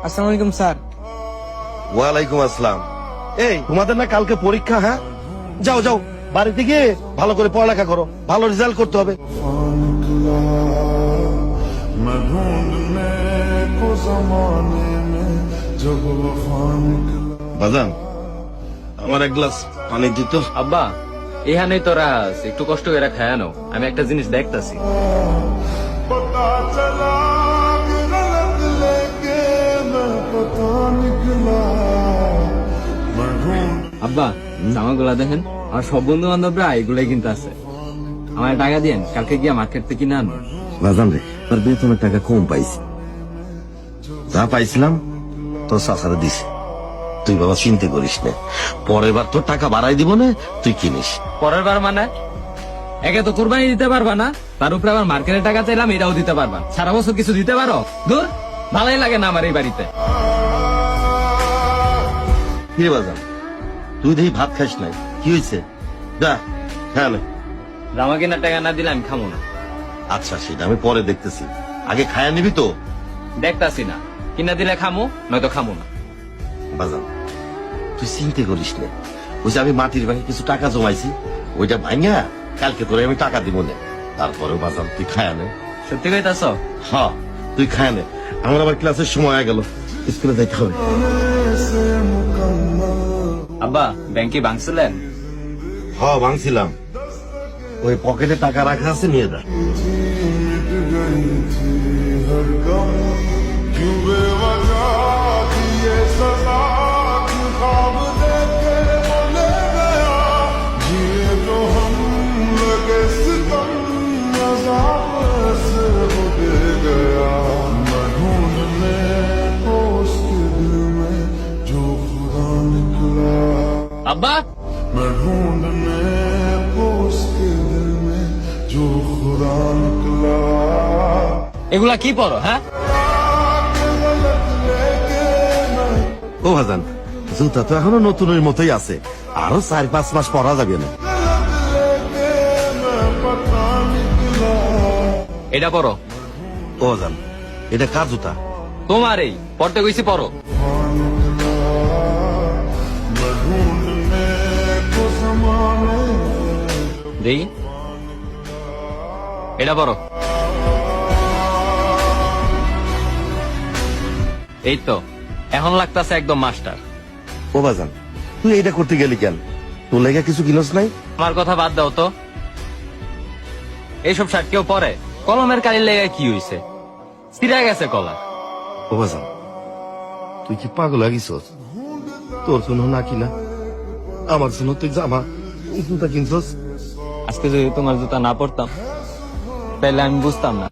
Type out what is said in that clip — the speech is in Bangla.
আসসালামু আলাইকুম স্যার। ওয়ালাইকুম আসসালাম। এই তোমাদের না কালকে পরীক্ষা? হ্যাঁ, যাও যাও, বাড়িতে গিয়ে ভালো করে পড়ালেখা করো, ভালো রেজাল্ট করতে হবে। বাজান, আমার এক গ্লাস পানি দিত। আব্বা, এখানেই তো রাস, একটু কষ্ট করে খায়ানো। আমি একটা জিনিস দেখতাছি। আব্বা, জামাগুলা দেখেন, আর সব বন্ধু বান্ধবরা এগুলাই কিনতে আছে। আমার টাকা দিয়েন, কালকে গিয়া মার্কেট থেকে কিনে আনবো। বাজান রে, তোর বেতনের টাকা কম পাইছি, যা পাইছিলাম তোর চাচারে দিছি। তুই বাবা চিন্তা করিস না, পরের বার তোর টাকা বাড়াই দিব না, তুই কিনিস। পরের বার মানে একে তো কোরবানি দিতে পারবা না, তার উপরে আবার মার্কেটের টাকা চাইলাম, এটাও দিতে পারবা। সারা বছর কিছু দিতে পারো? দূর, ভালোই লাগে না আমার এই বাড়িতে। কি রে বাজান, তুই দেখি ভাত খাইস নাই, কি হয়েছে? যা খেয়াল। জামা কেনার টাকা না দিলে আমি খামো না। আচ্ছা, সেটা আমি পরে দেখতেছি, আগে খায়া নিবি তো। দেখতাছি না, কিনা দিলে খামো, নয়তো খামো না। বাজান, তুই চিন্তা করিস না, ওই যে আমি মাটির ব্যাংকে কিছু টাকা জমাইছি, ওইটা ভাঙা কালকে তোরে আমি টাকা দিব না। তারপরেও বাজান তুই খায়া নে। সত্যি কইতাছ? হ্যাঁ, তুই খায়া নে, আমার আবার ক্লাসের সময় হয়ে গেল, স্কুলে যাইতে হবে। আব্বা, ব্যাংকে ভাঙছিলেন? হ্যাঁ, ভাঙছিলাম, ওই পকেটে টাকা রাখা আছে, নিয়ে যা। আব্বা, এগুলা কি পড়ো? হ্যাঁ, ও ভাজান, জুতা তো এখনো নতুনের মতোই আছে, আরো 4-5 মাস পরা যাবে না। এটা পড়ো। ও ভাজান, এটা কার জুতা? তোমার এই পড়তে কইছি, পড়ো। দেই, এটা পড়ো। এই তো, এখন লাগতাছে একদম মাস্টার। ও ভাজান, তুই এইটা করতে গেলি কেন? তোর লেগে কিছু কিনস নাই? আমার কথা বাদ দাও তো, এইসব শার্ট কেউ পরে? কলমের কালির লেগে কি হইছে? ছিঁড়া গেছে কলা। ও ভাজান, তুই কি পাগল লাগিস? তোর জন্য না কিনা আমার জন্য তুই জামা জুতা কিনছস? আজকে যদি তোমার জুতা না পড়তাম তাহলে আমি বুঝতাম না।